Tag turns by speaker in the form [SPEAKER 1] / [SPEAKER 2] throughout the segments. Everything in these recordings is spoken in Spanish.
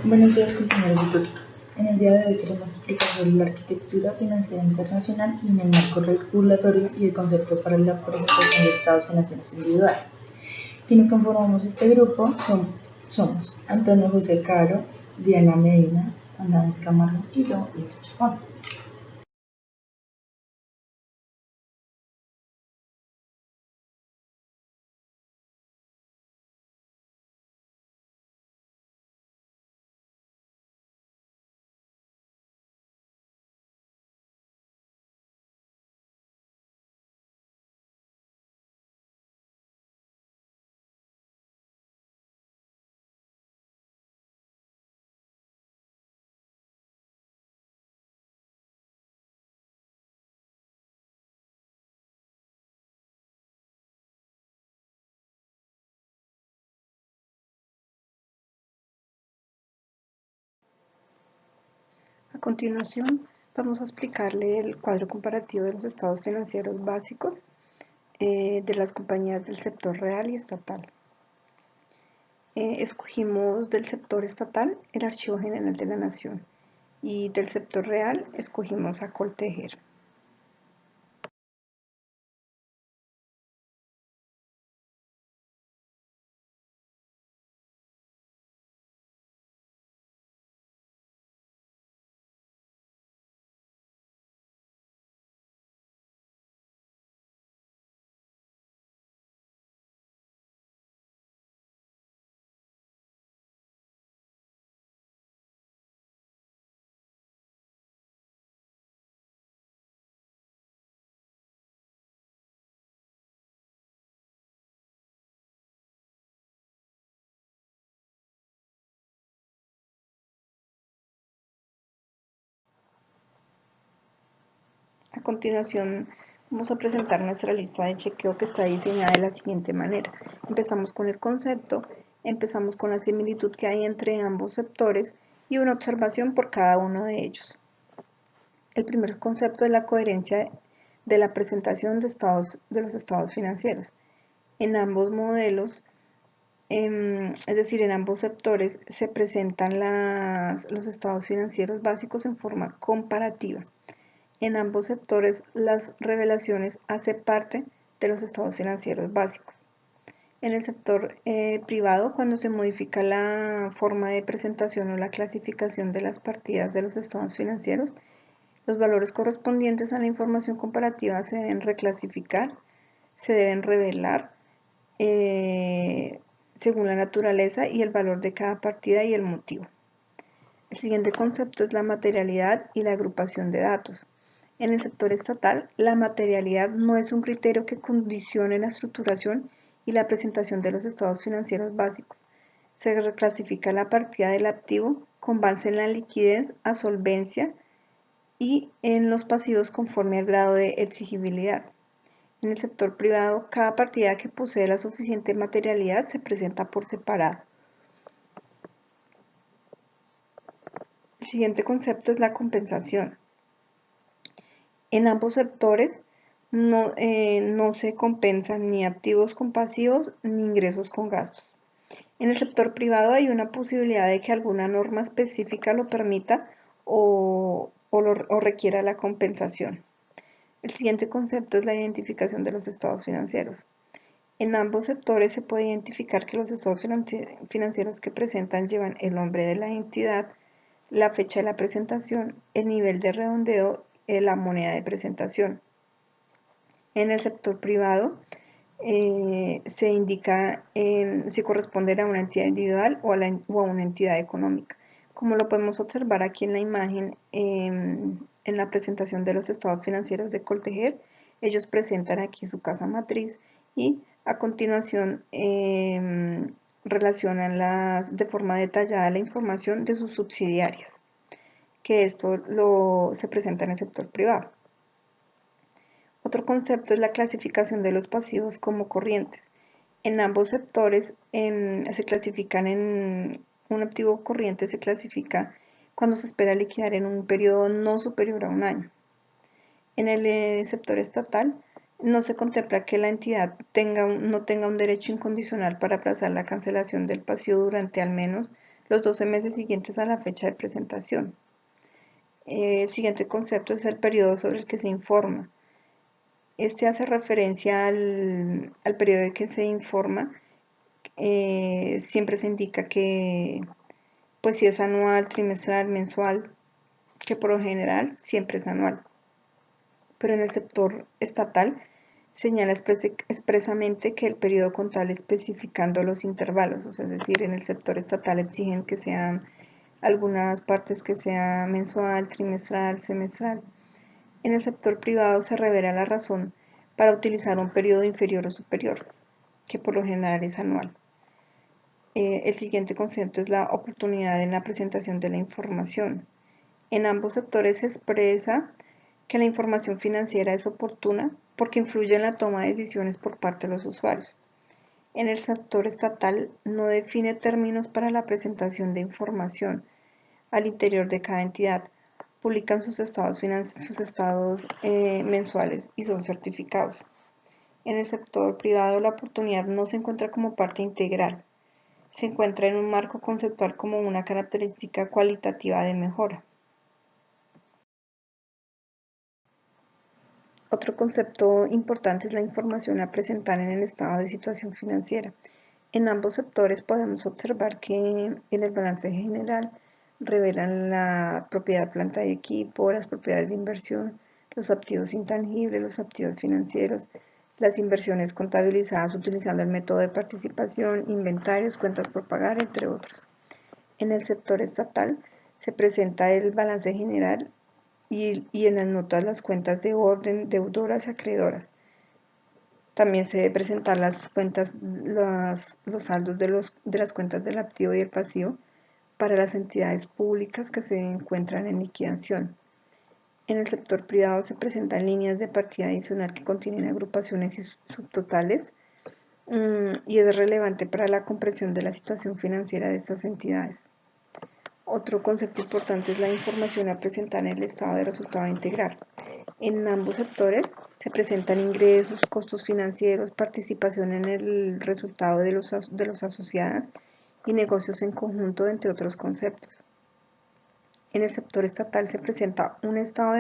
[SPEAKER 1] Buenos días, compañeros de tutor. En el día de hoy queremos explicar sobre la arquitectura financiera internacional en el marco regulatorio y el concepto para la presentación de estados financieros individuales. Quienes conformamos este grupo somos Antonio José Caro, Diana Medina, Ana Camargo y yo, Juan.
[SPEAKER 2] A continuación, vamos a explicarle el cuadro comparativo de los estados financieros básicos de las compañías del sector real y estatal. Escogimos del sector estatal el Archivo General de la Nación y del sector real escogimos a Coltejer. A continuación, vamos a presentar nuestra lista de chequeo que está diseñada de la siguiente manera. Empezamos con el concepto, empezamos con la similitud que hay entre ambos sectores y una observación por cada uno de ellos. El primer concepto es la coherencia de la presentación de los estados financieros. En ambos modelos, es decir, en ambos sectores, se presentan los estados financieros básicos en forma comparativa. En ambos sectores, las revelaciones hacen parte de los estados financieros básicos. En el sector privado, cuando se modifica la forma de presentación o la clasificación de las partidas de los estados financieros, los valores correspondientes a la información comparativa se deben reclasificar, se deben revelar según la naturaleza y el valor de cada partida y el motivo. El siguiente concepto es la materialidad y la agrupación de datos. En el sector estatal, la materialidad no es un criterio que condicione la estructuración y la presentación de los estados financieros básicos. Se reclasifica la partida del activo con base en la liquidez a solvencia y en los pasivos conforme al grado de exigibilidad. En el sector privado, cada partida que posee la suficiente materialidad se presenta por separado. El siguiente concepto es la compensación. En ambos sectores no se compensan ni activos con pasivos ni ingresos con gastos. En el sector privado hay una posibilidad de que alguna norma específica lo permita o requiera la compensación. El siguiente concepto es la identificación de los estados financieros. En ambos sectores se puede identificar que los estados financieros que presentan llevan el nombre de la entidad, la fecha de la presentación, el nivel de redondeo, la moneda de presentación. En el sector privado se indica si corresponden a una entidad individual o a una entidad económica. Como lo podemos observar aquí en la imagen, en la presentación de los estados financieros de Coltejer, ellos presentan aquí su casa matriz y a continuación relacionan de forma detallada la información de sus subsidiarias, que esto se presenta en el sector privado. Otro concepto es la clasificación de los pasivos como corrientes. En ambos sectores se clasifican en un activo corriente, se clasifica cuando se espera liquidar en un periodo no superior a un año. En el sector estatal no se contempla que la entidad no tenga un derecho incondicional para aplazar la cancelación del pasivo durante al menos los 12 meses siguientes a la fecha de presentación. El siguiente concepto es el periodo sobre el que se informa. Este hace referencia al periodo en que se informa. Siempre se indica que, pues si es anual, trimestral, mensual, que por lo general siempre es anual. Pero en el sector estatal señala expresamente que el periodo contable especificando los intervalos, o sea, es decir, en el sector estatal exigen que sean algunas partes que sea mensual, trimestral, semestral. En el sector privado se revela la razón para utilizar un periodo inferior o superior, que por lo general es anual. El siguiente concepto es la oportunidad en la presentación de la información. En ambos sectores se expresa que la información financiera es oportuna porque influye en la toma de decisiones por parte de los usuarios. En el sector estatal no define términos para la presentación de información al interior de cada entidad. Publican sus estados mensuales y son certificados. En el sector privado la oportunidad no se encuentra como parte integral. Se encuentra en un marco conceptual como una característica cualitativa de mejora. Otro concepto importante es la información a presentar en el estado de situación financiera. En ambos sectores podemos observar que en el balance general revelan la propiedad, planta y equipo, las propiedades de inversión, los activos intangibles, los activos financieros, las inversiones contabilizadas utilizando el método de participación, inventarios, cuentas por pagar, entre otros. En el sector estatal se presenta el balance general y en las notas las cuentas de orden, deudoras y acreedoras. También se debe presentar las cuentas, los saldos de las cuentas del activo y el pasivo para las entidades públicas que se encuentran en liquidación. En el sector privado se presentan líneas de partida adicional que contienen agrupaciones y subtotales y es relevante para la comprensión de la situación financiera de estas entidades. Otro concepto importante es la información a presentar en el estado de resultado integral. En ambos sectores se presentan ingresos, costos financieros, participación en el resultado de los asociados y negocios en conjunto, entre otros conceptos. En el sector estatal se presenta un estado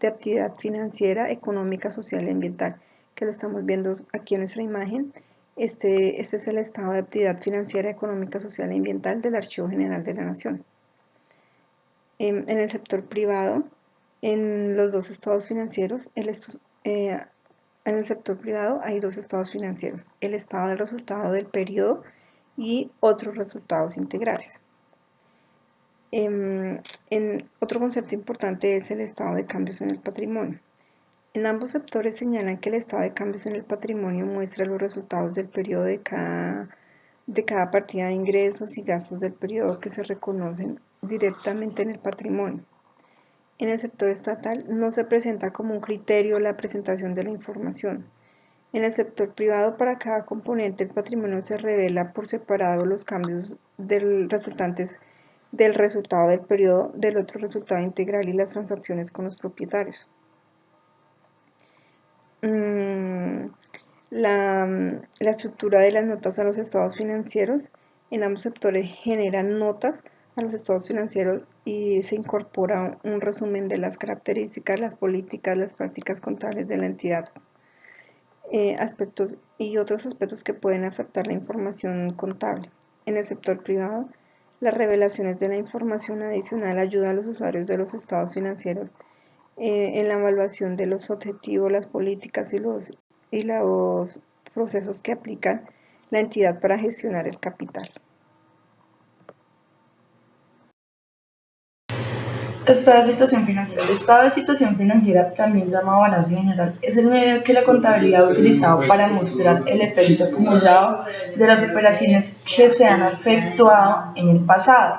[SPEAKER 2] de actividad financiera, económica, social y ambiental, que lo estamos viendo aquí en nuestra imagen. Este es el estado de actividad financiera, económica, social y ambiental del Archivo General de la Nación. En el sector privado, en los dos estados financieros, en el sector privado hay dos estados financieros, el estado del resultado del periodo y otros resultados integrales. Otro concepto importante es el estado de cambios en el patrimonio. En ambos sectores señalan que el estado de cambios en el patrimonio muestra los resultados del periodo de cada partida de ingresos y gastos del periodo que se reconocen directamente en el patrimonio. En el sector estatal no se presenta como un criterio la presentación de la información. En el sector privado, para cada componente del patrimonio se revela por separado los cambios resultantes del resultado del periodo, del otro resultado integral y las transacciones con los propietarios. La estructura de las notas a los estados financieros. En ambos sectores generan notas a los estados financieros y se incorpora un resumen de las características, las políticas, las prácticas contables de la entidad, aspectos y otros aspectos que pueden afectar la información contable. En el sector privado, las revelaciones de la información adicional ayudan a los usuarios de los estados financieros en la evaluación de los objetivos, las políticas y los procesos que aplican la entidad para gestionar el capital.
[SPEAKER 1] Estado de situación financiera. El estado de situación financiera, también llamado balance general, es el medio que la contabilidad ha utilizado para mostrar el efecto acumulado de las operaciones que se han efectuado en el pasado.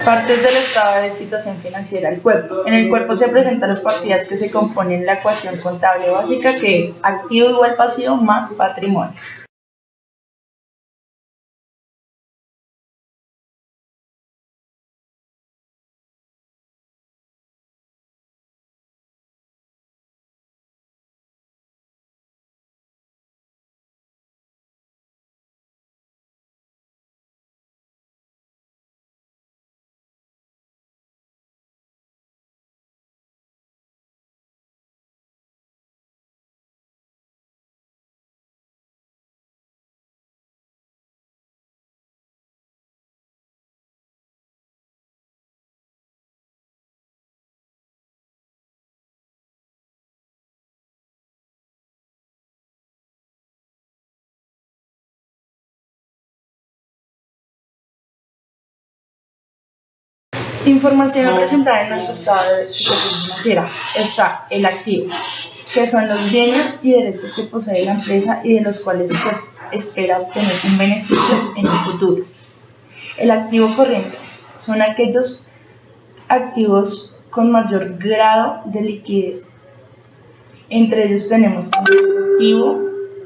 [SPEAKER 1] Partes del estado de situación financiera del cuerpo. En el cuerpo se presentan las partidas que se componen la ecuación contable básica, que es activo igual pasivo más patrimonio. Información presentada en nuestro estado de situación financiera. Está el activo, que son los bienes y derechos que posee la empresa y de los cuales se espera obtener un beneficio en el futuro. El activo corriente son aquellos activos con mayor grado de liquidez. Entre ellos tenemos efectivo,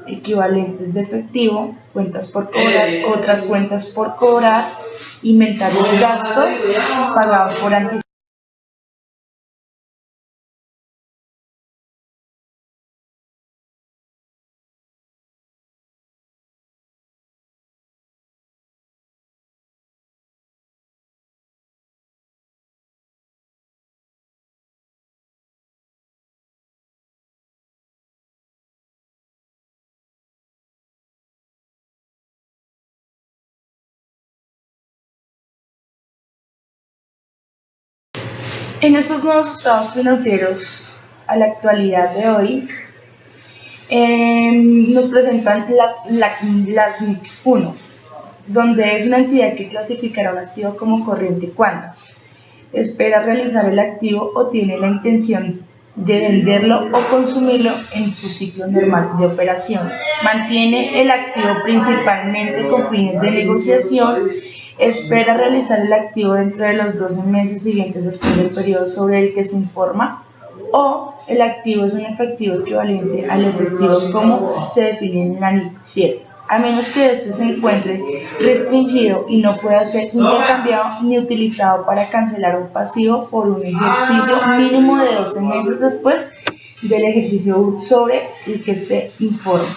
[SPEAKER 1] equivalentes de efectivo, cuentas por cobrar, otras cuentas por cobrar, inventarios, gastos pagados por anticipado. En estos nuevos estados financieros, a la actualidad de hoy, nos presentan las NIC 1, donde es una entidad que clasificará un activo como corriente cuando espera realizar el activo o tiene la intención de venderlo o consumirlo en su ciclo normal de operación. Mantiene el activo principalmente con fines de negociación. Espera realizar el activo dentro de los 12 meses siguientes después del periodo sobre el que se informa, o el activo es un efectivo equivalente al efectivo como se define en la NIC 7, a menos que éste se encuentre restringido y no pueda ser intercambiado ni utilizado para cancelar un pasivo por un ejercicio mínimo de 12 meses después del ejercicio sobre el que se informa.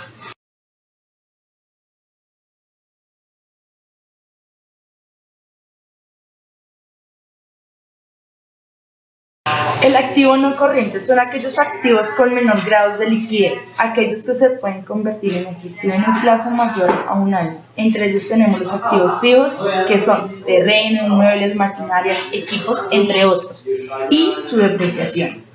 [SPEAKER 1] El activo no corriente son aquellos activos con menor grado de liquidez, aquellos que se pueden convertir en efectivo en un plazo mayor a un año. Entre ellos tenemos los activos fijos, que son terrenos, muebles, maquinarias, equipos, entre otros, y su depreciación.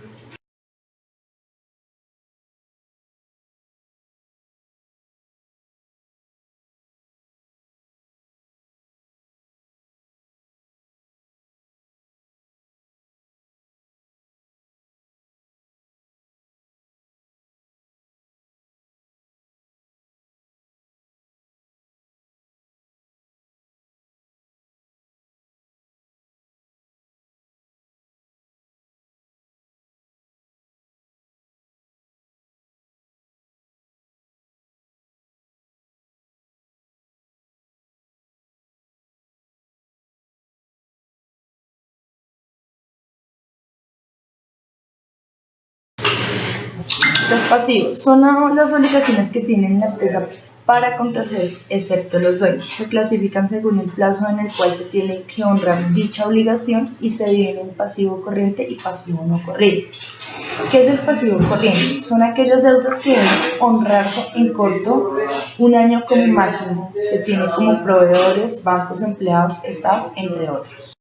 [SPEAKER 1] Los pasivos son las obligaciones que tiene la empresa para con terceros, excepto los dueños. Se clasifican según el plazo en el cual se tiene que honrar dicha obligación y se dividen en pasivo corriente y pasivo no corriente. ¿Qué es el pasivo corriente? Son aquellas deudas que deben honrarse en corto, un año como máximo. Se tiene como proveedores, bancos, empleados, estados, entre otros.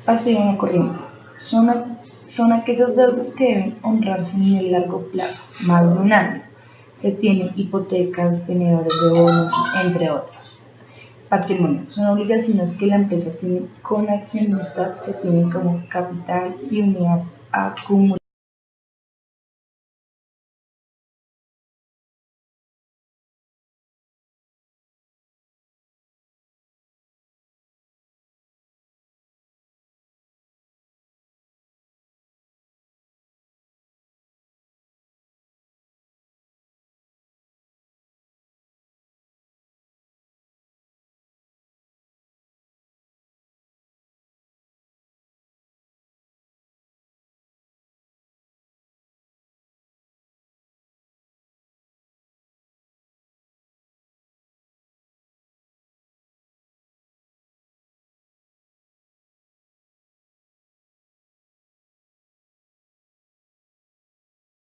[SPEAKER 1] Pasivo no corriente. Son aquellas deudas que deben honrarse en el largo plazo, más de un año. Se tienen hipotecas, tenedores de bonos, entre otros. Patrimonio. Son obligaciones que la empresa tiene con accionistas, se tienen como capital y unidades acumuladas.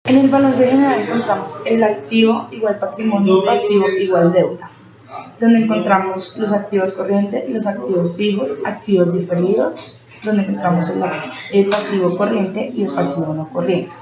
[SPEAKER 1] En el balance general encontramos el activo igual patrimonio, pasivo igual deuda, donde encontramos los activos corrientes, los activos fijos, activos diferidos, donde encontramos el pasivo corriente y el pasivo no corriente.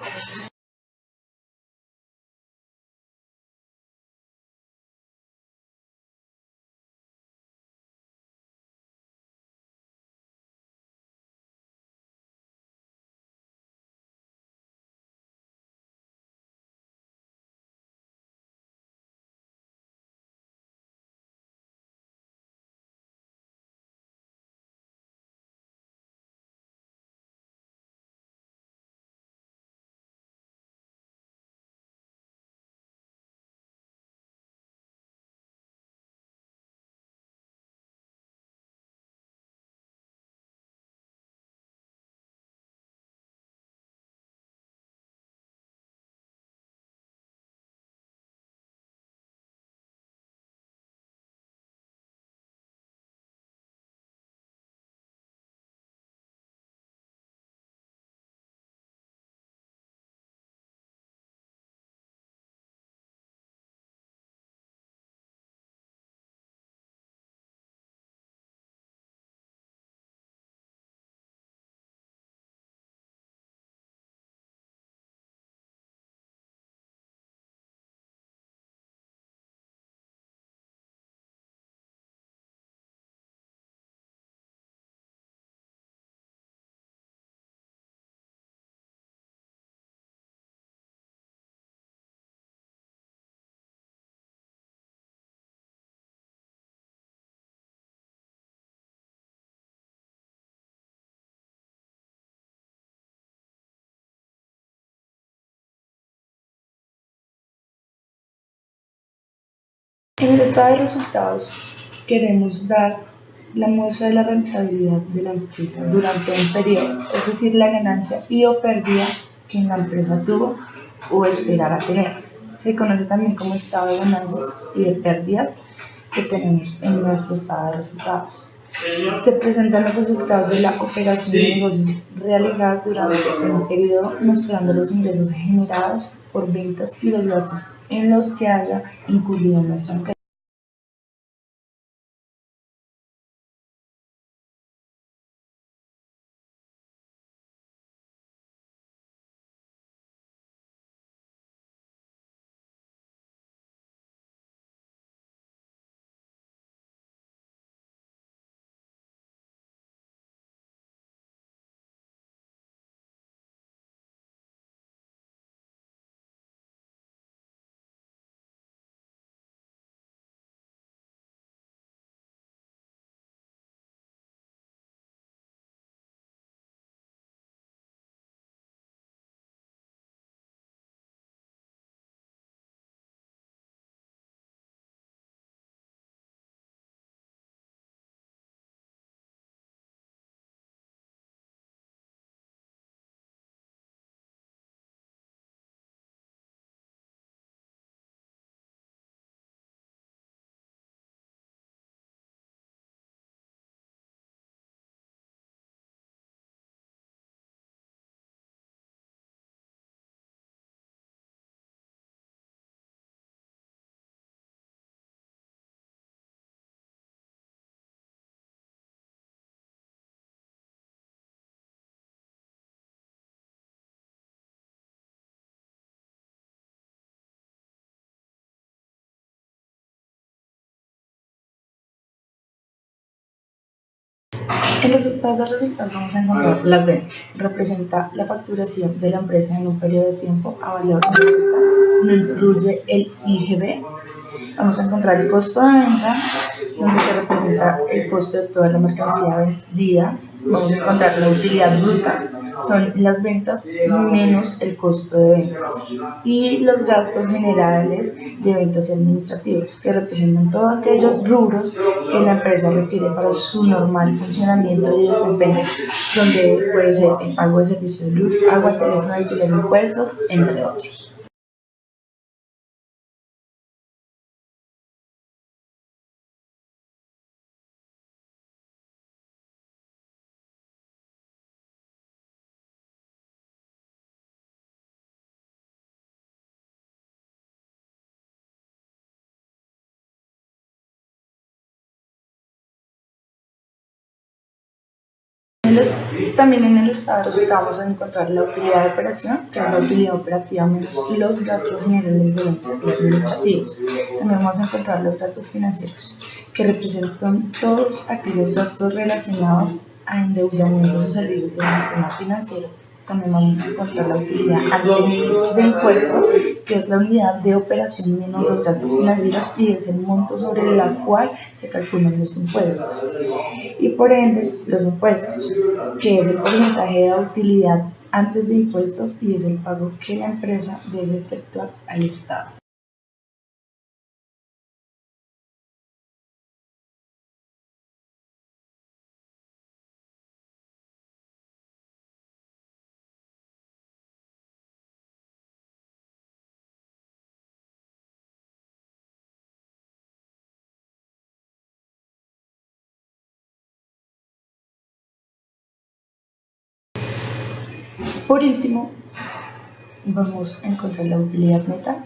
[SPEAKER 1] En el estado de resultados queremos dar la muestra de la rentabilidad de la empresa durante un periodo, es decir, la ganancia y o pérdida que la empresa tuvo o esperará tener. Se conoce también como estado de ganancias y de pérdidas que tenemos en nuestro estado de resultados. Se presentan los resultados de la operación de negocios realizadas durante un periodo, mostrando los ingresos generados por ventas y los gastos en los que haya incurrido nuestra empresa. En los estados de resultados vamos a encontrar las ventas. Representa la facturación de la empresa en un periodo de tiempo a valor de venta. No incluye el IGB. Vamos a encontrar el costo de venta, donde se representa el costo de toda la mercancía vendida. Vamos a encontrar la utilidad bruta, son las ventas menos el costo de ventas. Y los gastos generales de ventas y administrativos, que representan todos aquellos rubros que la empresa requiere para su normal funcionamiento y desempeño, donde puede ser el pago de servicios de luz, agua, teléfono, alquiler, impuestos, entre otros. También en el estado de resultados vamos a encontrar la utilidad de operación, que es la utilidad operativa menos los gastos generales de venta y administrativos. También vamos a encontrar los gastos financieros, que representan todos aquellos gastos relacionados a endeudamientos y servicios del sistema financiero. También vamos a encontrar la utilidad antes de impuesto, que es la unidad de operación menos los gastos financieros y es el monto sobre la cual se calculan los impuestos. Y por ende, los impuestos, que es el porcentaje de utilidad antes de impuestos y es el pago que la empresa debe efectuar al Estado. Por último, vamos a encontrar la utilidad neta,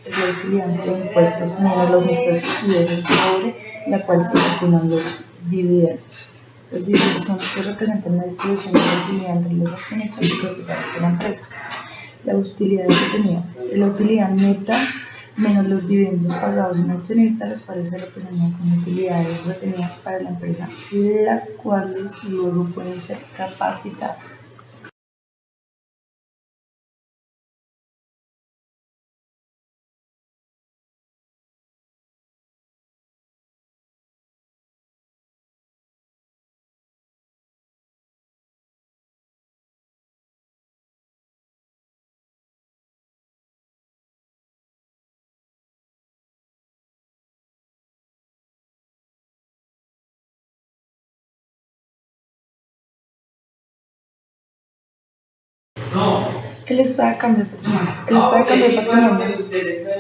[SPEAKER 1] es la utilidad de impuestos menos los impuestos y es el sobre la cual se calculan los dividendos. Los dividendos son los que representan la distribución de la utilidad entre los accionistas y propietarios de la empresa. La utilidad obtenida es la utilidad neta menos los dividendos pagados a un accionista, los cuales se representan como utilidades retenidas para la empresa, las cuales luego pueden ser capacitadas. El estado de cambio de patrimonio. El estado de cambio de patrimonio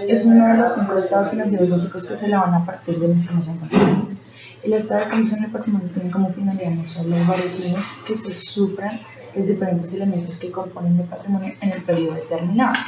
[SPEAKER 1] es uno de los 5 estados financieros básicos que se elaboran a partir de la información contable. El estado de cambio en el patrimonio tiene como finalidad mostrar las variaciones que se sufran los diferentes elementos que componen el patrimonio en el periodo determinado.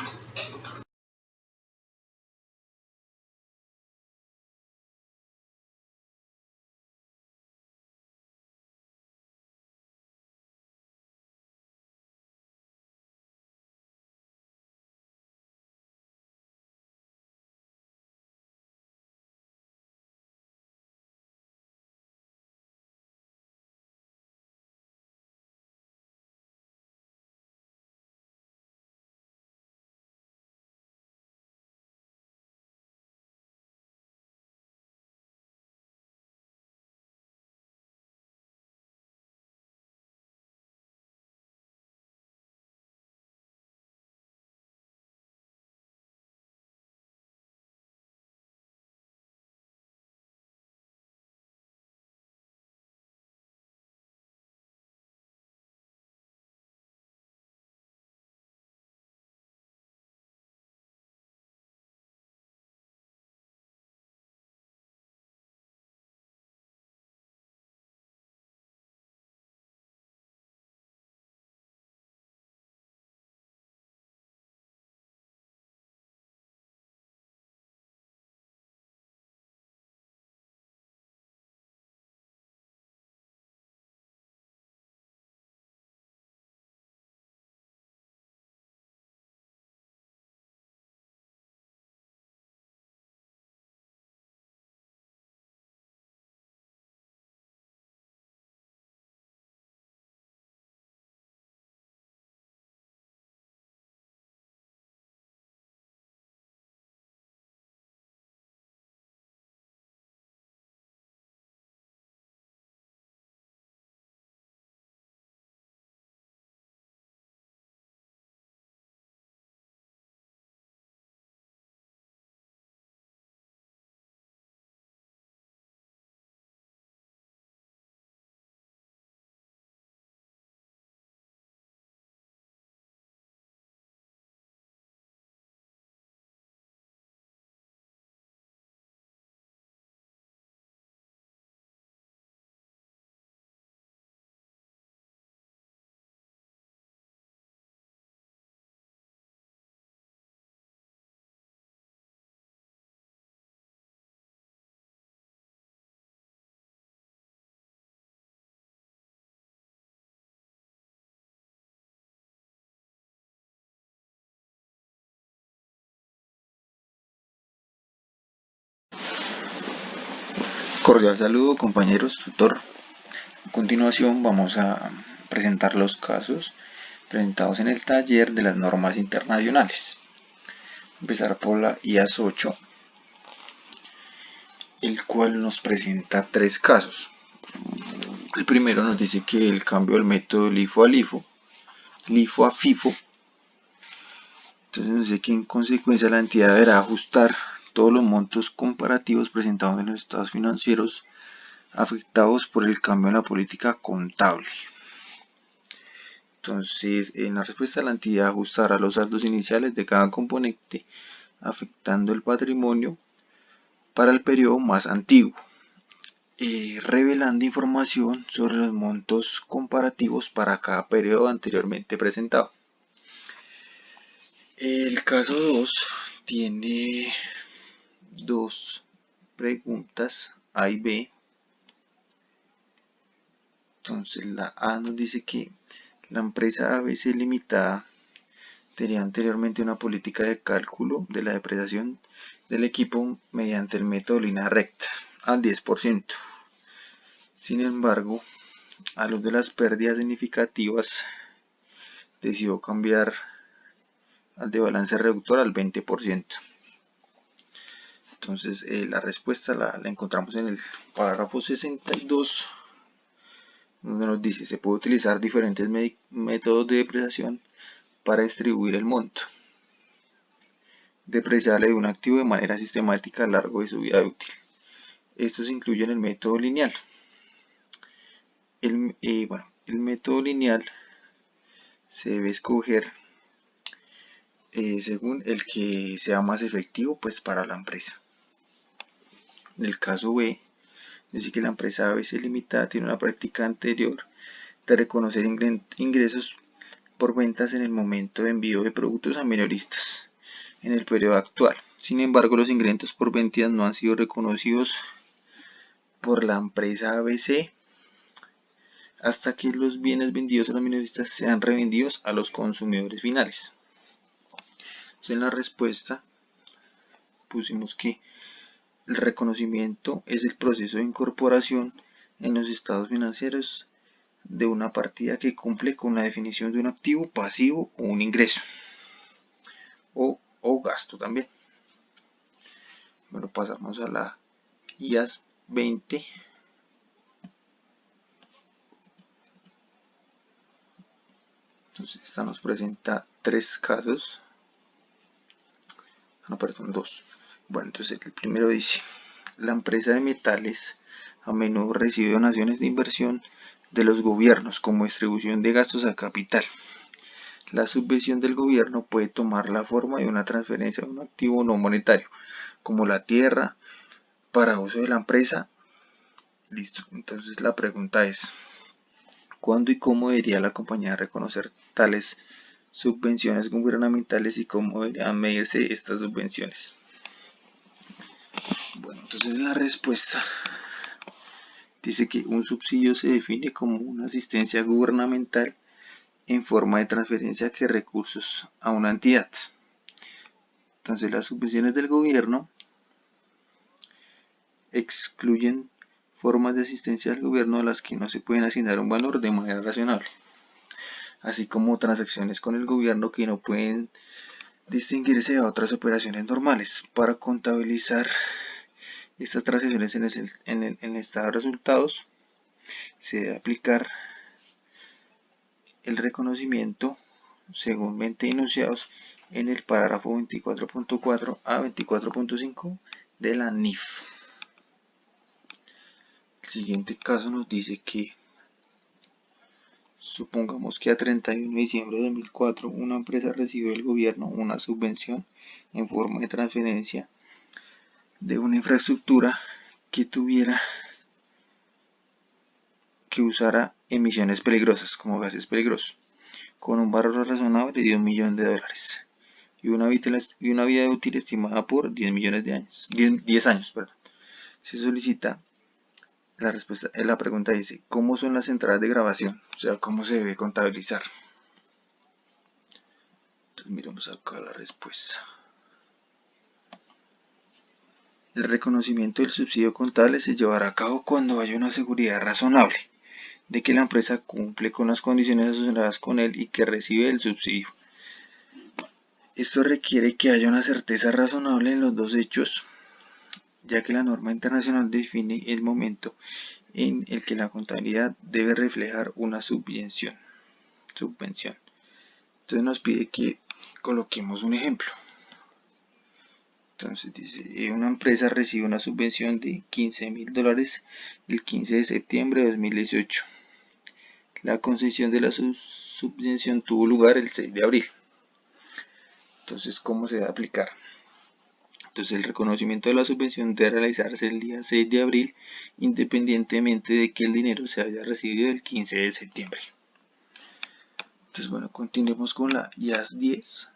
[SPEAKER 3] Cordial saludo, compañeros, tutor. A continuación vamos a presentar los casos presentados en el taller de las normas internacionales. Empezar por la IAS 8, el cual nos presenta 3 casos. El primero nos dice que el cambio del método LIFO a FIFO, entonces nos dice que en consecuencia la entidad deberá ajustar todos los montos comparativos presentados en los estados financieros afectados por el cambio en la política contable. Entonces, en la respuesta, la entidad ajustará los saldos iniciales de cada componente, afectando el patrimonio para el periodo más antiguo, revelando información sobre los montos comparativos para cada periodo anteriormente presentado. El caso 2 tiene 2 preguntas, A y B. Entonces, la A nos dice que la empresa ABC Limitada tenía anteriormente una política de cálculo de la depreciación del equipo mediante el método línea recta al 10%. Sin embargo, a luz de las pérdidas significativas, decidió cambiar al de balance reductor al 20%. Entonces, la respuesta la encontramos en el párrafo 62, donde nos dice: se puede utilizar diferentes métodos de depreciación para distribuir el monto depreciable de un activo de manera sistemática a lo largo de su vida útil. Estos incluyen el método lineal. El método lineal se debe escoger según el que sea más efectivo para la empresa. En el caso B, dice que la empresa ABC Limitada tiene una práctica anterior de reconocer ingresos por ventas en el momento de envío de productos a minoristas en el periodo actual. Sin embargo, los ingresos por ventas no han sido reconocidos por la empresa ABC hasta que los bienes vendidos a los minoristas sean revendidos a los consumidores finales. Entonces, en la respuesta pusimos que el reconocimiento es el proceso de incorporación en los estados financieros de una partida que cumple con la definición de un activo, pasivo o un ingreso o gasto también. Bueno, pasamos a la IAS 20. Entonces, esta nos presenta 3 casos. Perdón, 2. Bueno, entonces el primero dice: la empresa de metales a menudo recibe donaciones de inversión de los gobiernos como distribución de gastos a capital. La subvención del gobierno puede tomar la forma de una transferencia de un activo no monetario, como la tierra, para uso de la empresa. Listo. Entonces la pregunta es: ¿cuándo y cómo debería la compañía reconocer tales subvenciones gubernamentales y cómo deberían medirse estas subvenciones? Bueno, entonces la respuesta dice que un subsidio se define como una asistencia gubernamental en forma de transferencia de recursos a una entidad. Entonces, las subvenciones del gobierno excluyen formas de asistencia al gobierno a las que no se pueden asignar un valor de manera razonable, así como transacciones con el gobierno que no pueden distinguirse de otras operaciones normales. Para contabilizar estas transacciones en el estado de resultados, se debe aplicar el reconocimiento según enunciados en el párrafo 24.4 a 24.5 de la NIF. El siguiente caso nos dice que supongamos que a 31 de diciembre de 2004 una empresa recibió del gobierno una subvención en forma de transferencia de una infraestructura que usara emisiones peligrosas como gases peligrosos, con un valor razonable de $1 millón y una vida útil estimada por 10 años. Se solicita la respuesta. La pregunta dice: ¿cómo son las entradas de grabación? O sea, ¿cómo se debe contabilizar? Entonces miramos acá la respuesta. El reconocimiento del subsidio contable se llevará a cabo cuando haya una seguridad razonable de que la empresa cumple con las condiciones asociadas con él y que recibe el subsidio. Esto requiere que haya una certeza razonable en los dos hechos, ya que la norma internacional define el momento en el que la contabilidad debe reflejar una subvención. Entonces nos pide que coloquemos un ejemplo. Entonces dice, una empresa recibe una subvención de $15.000 el 15 de septiembre de 2018. La concesión de la subvención tuvo lugar el 6 de abril. Entonces, ¿cómo se va a aplicar? Entonces, el reconocimiento de la subvención debe realizarse el día 6 de abril, independientemente de que el dinero se haya recibido el 15 de septiembre. Entonces, bueno, continuemos con la IAS 10.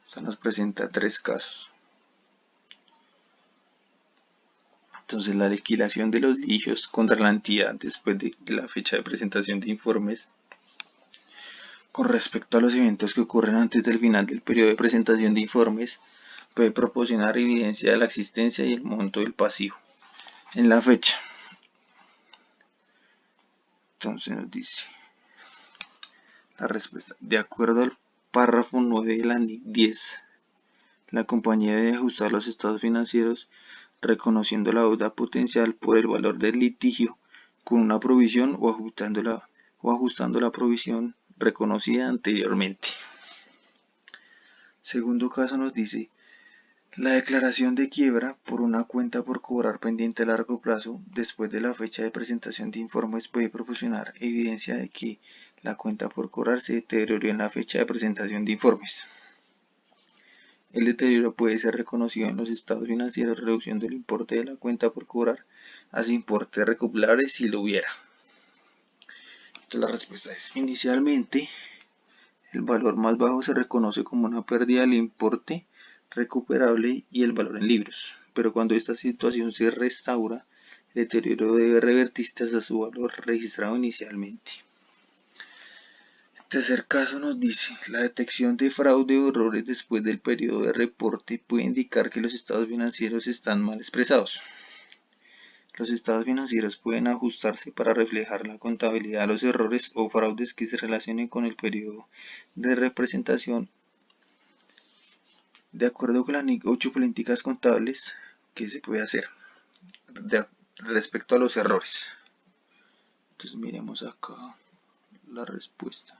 [SPEAKER 3] Esta nos presenta 3 casos. Entonces, la liquidación de los litigios contra la entidad después de la fecha de presentación de informes. Con respecto a los eventos que ocurren antes del final del periodo de presentación de informes, puede proporcionar evidencia de la existencia y el monto del pasivo en la fecha. Entonces nos dice la respuesta. De acuerdo al párrafo 9 de la NIC 10, la compañía debe ajustar los estados financieros reconociendo la deuda potencial por el valor del litigio con una provisión o ajustando la provisión reconocida anteriormente. Segundo caso nos dice, la declaración de quiebra por una cuenta por cobrar pendiente a largo plazo después de la fecha de presentación de informes puede proporcionar evidencia de que la cuenta por cobrar se deterioró en la fecha de presentación de informes. El deterioro puede ser reconocido en los estados financieros reduciendo el importe de la cuenta por cobrar a su importe recuperable si lo hubiera. Entonces la respuesta es, inicialmente el valor más bajo se reconoce como una pérdida del importe recuperable y el valor en libros, pero cuando esta situación se restaura, el deterioro debe revertirse hasta su valor registrado inicialmente. El tercer caso nos dice, la detección de fraude o errores después del periodo de reporte puede indicar que los estados financieros están mal expresados. Los estados financieros pueden ajustarse para reflejar la contabilidad de los errores o fraudes que se relacionen con el periodo de representación. De acuerdo con la NIC 8 políticas contables, ¿qué se puede hacer respecto a los errores? Entonces miremos acá la respuesta.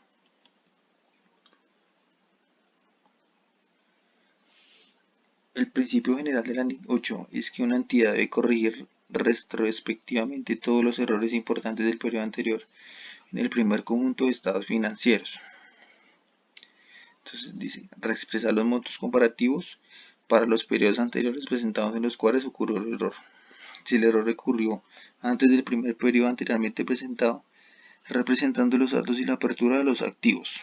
[SPEAKER 3] El principio general de la NIC 8 es que una entidad debe corregir retrospectivamente todos los errores importantes del periodo anterior en el primer conjunto de estados financieros. Entonces dice, reexpresar los montos comparativos para los periodos anteriores presentados en los cuales ocurrió el error. Si el error ocurrió antes del primer periodo anteriormente presentado, representando los saldos y la apertura de los activos.